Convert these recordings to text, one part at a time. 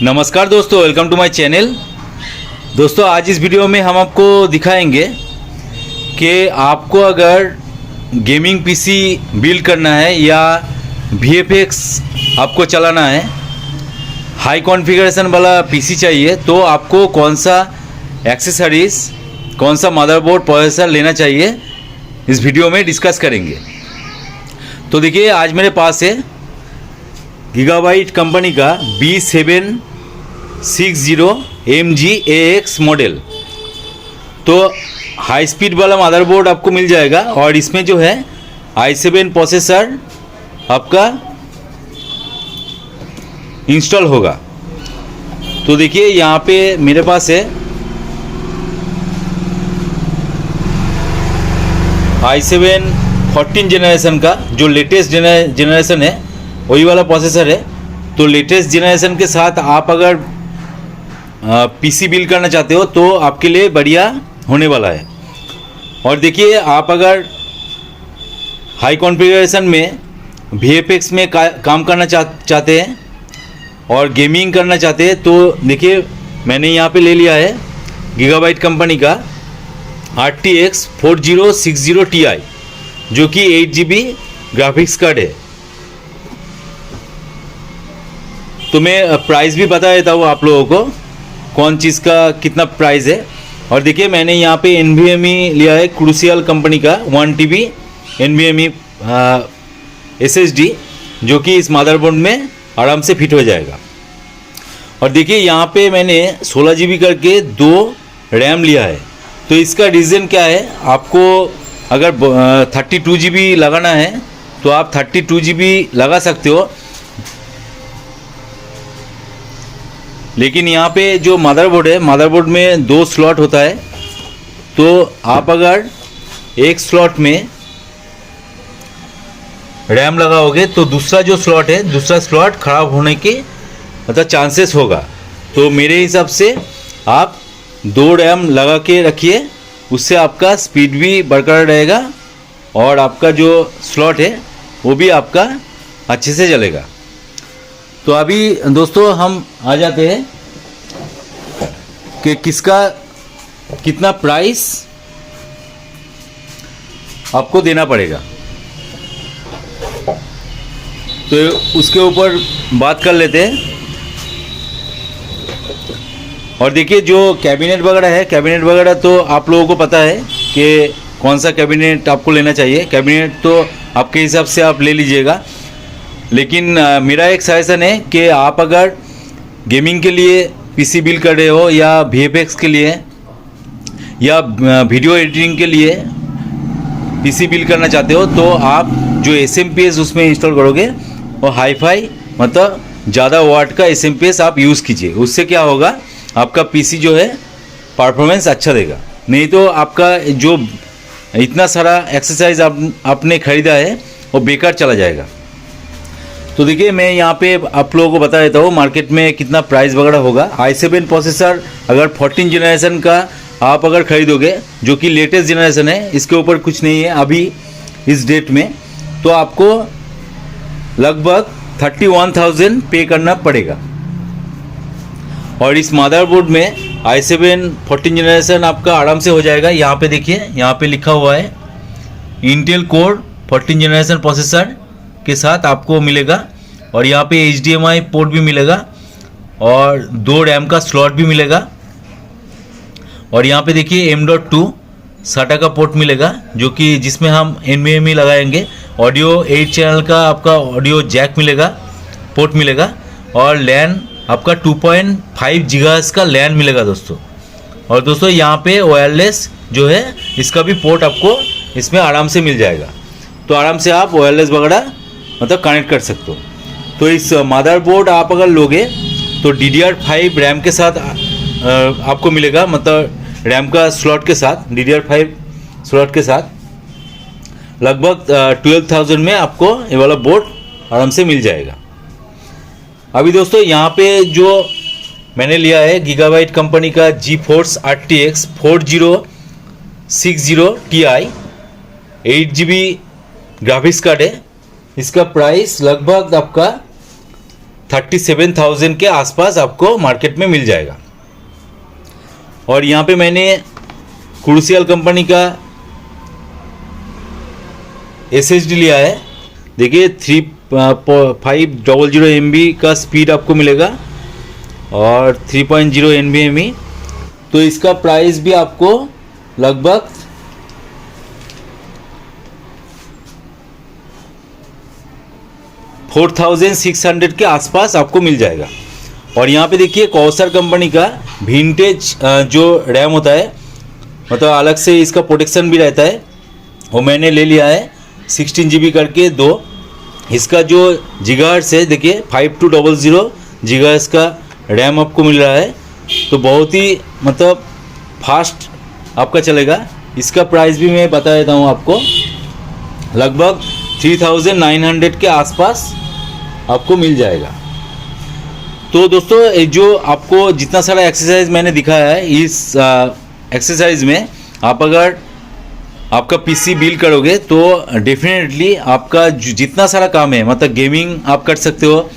नमस्कार दोस्तों, welcome to my channel. दोस्तों आज इस वीडियो में हम आपको दिखाएंगे कि आपको अगर गेमिंग पीसी बिल्ड करना है या VFX आपको चलाना है, हाई कॉन्फ़िगरेशन वाला पीसी चाहिए, तो आपको कौन सा एक्सेसरीज, कौन सा मदरबोर्ड, प्रोसेसर लेना चाहिए, इस वीडियो में डिस्कस करेंगे। तो देखिए, आज मेरे पास है गीगाबाइट कंपनी का B760 MG-AX मॉडल। तो हाई स्पीड वाला मदरबोर्ड आपको मिल जाएगा और इसमें जो है i7 प्रोसेसर आपका इंस्टॉल होगा। तो देखिए, यहाँ पे मेरे पास है i7 14 जनरेशन का, जो लेटेस्ट जनरेशन है वही वाला प्रोसेसर है। तो लेटेस्ट जनरेशन के साथ आप अगर पीसी बिल्ड करना चाहते हो तो आपके लिए बढ़िया होने वाला है। और देखिए, आप अगर हाई कॉन्फ़िगरेशन में VFX में काम करना चाहते हैं और गेमिंग करना चाहते हैं, तो देखिए मैंने यहाँ पे ले लिया है गीगाबाइट कंपनी का RTX 4060 Ti, जो कि 8GB ग्राफिक्स कार्ड है। तो मैं प्राइस भी बता देता हूँ आप लोगों को, कौन चीज़ का कितना प्राइस है। और देखिए, मैंने यहाँ पे NVMe लिया है क्रूसियल कंपनी का 1TB NVMe SSD, जो कि इस मदरबोर्ड में आराम से फिट हो जाएगा। और देखिए, यहाँ पे मैंने 16GB करके 2 रैम लिया है। तो इसका रीज़न क्या है, आपको अगर 32GB लगाना है तो आप 32GB लगा सकते हो, लेकिन यहाँ पे जो मदरबोर्ड है, मदरबोर्ड में 2 स्लॉट होता है। तो आप अगर एक स्लॉट में रैम लगाओगे तो दूसरा जो स्लॉट है, दूसरा स्लॉट ख़राब होने के मतलब चांसेस होगा। तो मेरे हिसाब से आप 2 रैम लगा के रखिए, उससे आपका स्पीड भी बरकरार रहेगा और आपका जो स्लॉट है वो भी आपका अच्छे से चलेगा। तो अभी दोस्तों हम आ जाते हैं कि किसका कितना प्राइस आपको देना पड़ेगा, तो उसके ऊपर बात कर लेते हैं। और देखिए, जो कैबिनेट वगैरह है, कैबिनेट वगैरह तो आप लोगों को पता है कि कौन सा कैबिनेट आपको लेना चाहिए। कैबिनेट तो आपके हिसाब से आप ले लीजिएगा, लेकिन मेरा एक सजेशन है कि आप अगर गेमिंग के लिए पीसी बिल्ड कर रहे हो या VFX के लिए या वीडियो एडिटिंग के लिए पीसी बिल्ड करना चाहते हो, तो आप जो SMPS उसमें इंस्टॉल करोगे और हाई-फाई मतलब ज़्यादा वाट का SMPS आप यूज़ कीजिए। उससे क्या होगा, आपका पीसी जो है परफॉर्मेंस अच्छा देगा। नहीं तो आपका जो इतना सारा एक्सरसाइज आपने ख़रीदा है वो बेकार चला जाएगा। तो देखिए, मैं यहाँ पे आप लोगों को बता देता हूँ मार्केट में कितना प्राइस वगैरह होगा। i7 प्रोसेसर अगर 14 जनरेशन का आप अगर ख़रीदोगे, जो कि लेटेस्ट जनरेशन है, इसके ऊपर कुछ नहीं है अभी इस डेट में, तो आपको लगभग 31,000 पे करना पड़ेगा। और इस मदरबोर्ड में i7 14 जनरेशन आपका आराम से हो जाएगा। यहाँ पे देखिए, यहाँ पे लिखा हुआ है इंटेल कोर 14 जनरेशन प्रोसेसर के साथ आपको मिलेगा। और यहाँ पे HDMI पोर्ट भी मिलेगा और 2 रैम का स्लॉट भी मिलेगा। और यहाँ पे देखिए M.2 SATA का पोर्ट मिलेगा, जो कि जिसमें हम NVMe लगाएंगे। ऑडियो 8 चैनल का आपका ऑडियो जैक मिलेगा, पोर्ट मिलेगा। और लैन आपका 2.5 GHz का लैन मिलेगा दोस्तों। और दोस्तों, यहाँ पे वायरलेस जो है, इसका भी पोर्ट आपको इसमें आराम से मिल जाएगा। तो आराम से आप वायरलेस वगैरह मतलब कनेक्ट कर सकते हो। तो इस मदरबोर्ड आप अगर लोगे तो DDR5 रैम के साथ आपको मिलेगा, मतलब रैम का स्लॉट के साथ, DDR5 स्लॉट के साथ लगभग 12,000 में आपको ये वाला बोर्ड आराम से मिल जाएगा। अभी दोस्तों, यहाँ पे जो मैंने लिया है गीगाबाइट कंपनी का GeForce RTX 4060 Ti 8GB graphics card है। इसका प्राइस लगभग आपका 37,000 के आसपास आपको मार्केट में मिल जाएगा। और यहाँ पे मैंने क्रूसियल कंपनी का SSD लिया है। देखिए 3500 MB का स्पीड आपको मिलेगा और 3.0 NVMe। तो इसका प्राइस भी आपको लगभग 4600 के आसपास आपको मिल जाएगा। और यहाँ पे देखिए कौसर कंपनी का विंटेज जो रैम होता है, मतलब अलग से इसका प्रोटेक्शन भी रहता है, वो मैंने ले लिया है 16 GB करके 2। इसका जो गीगाहर्ट्ज़ है देखिए 5200 गीगाहर्ट्ज़ का रैम आपको मिल रहा है। तो बहुत ही मतलब फास्ट आपका चलेगा। इसका प्राइस भी मैं बता देता हूँ आपको, लगभग 3900 के आसपास आपको मिल जाएगा। तो दोस्तों जो आपको जितना सारा एक्सरसाइज मैंने दिखाया है, इस एक्सरसाइज में आप अगर आपका PC बिल्ड करोगे तो डेफिनेटली आपका जितना सारा काम है, मतलब गेमिंग आप कर सकते हो,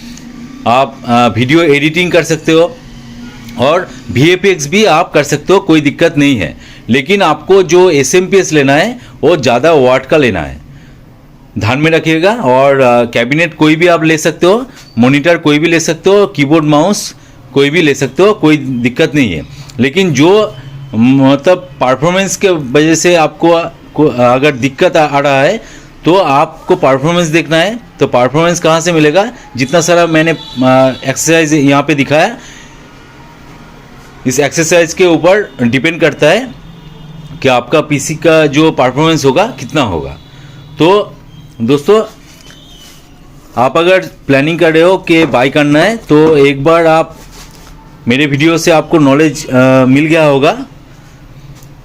आप वीडियो एडिटिंग कर सकते हो और VFX भी आप कर सकते हो, कोई दिक्कत नहीं है। लेकिन आपको जो SMPS लेना है वो ज़्यादा वाट का लेना है, ध्यान में रखिएगा। और कैबिनेट कोई भी आप ले सकते हो, मॉनिटर कोई भी ले सकते हो, कीबोर्ड माउस कोई भी ले सकते हो, कोई दिक्कत नहीं है। लेकिन जो मतलब परफॉर्मेंस के वजह से आपको अगर दिक्कत आ रहा है तो आपको परफॉर्मेंस देखना है। तो परफॉर्मेंस कहाँ से मिलेगा? जितना सारा मैंने एक्सरसाइज यहाँ पे दिखाया, इस एक्सरसाइज के ऊपर डिपेंड करता है कि आपका PC का जो परफॉर्मेंस होगा कितना होगा। तो दोस्तों आप अगर प्लानिंग कर रहे हो कि बाई करना है तो एक बार आप मेरे वीडियो से आपको नॉलेज मिल गया होगा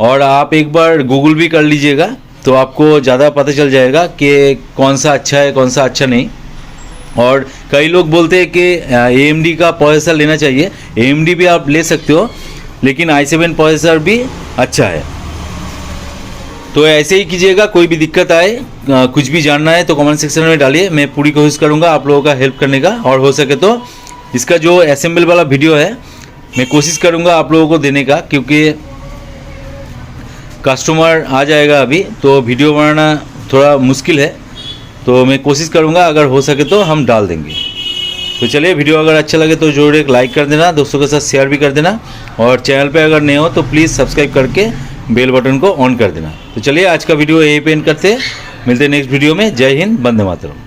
और आप एक बार गूगल भी कर लीजिएगा तो आपको ज़्यादा पता चल जाएगा कि कौन सा अच्छा है कौन सा अच्छा नहीं। और कई लोग बोलते हैं कि AMD का प्रोसेसर लेना चाहिए। AMD भी आप ले सकते हो, लेकिन i7 प्रोसेसर भी अच्छा है। तो ऐसे ही कीजिएगा। कोई भी दिक्कत आए, कुछ भी जानना है तो कमेंट सेक्शन में डालिए, मैं पूरी कोशिश करूँगा आप लोगों का हेल्प करने का। और हो सके तो इसका जो असेंबल वाला वीडियो है मैं कोशिश करूँगा आप लोगों को देने का, क्योंकि कस्टमर आ जाएगा अभी तो वीडियो बनाना थोड़ा मुश्किल है। तो मैं कोशिश करूँगा अगर हो सके तो हम डाल देंगे। तो चलिए, वीडियो अगर अच्छा लगे तो जरूर एक लाइक कर देना, दोस्तों के साथ शेयर भी कर देना और चैनल पे अगर नए हो तो प्लीज़ सब्सक्राइब करके बेल बटन को ऑन कर देना। तो चलिए आज का वीडियो यहीं पे एंड करते हैं, मिलते हैं नेक्स्ट वीडियो में। जय हिंद, वंदे मातरम।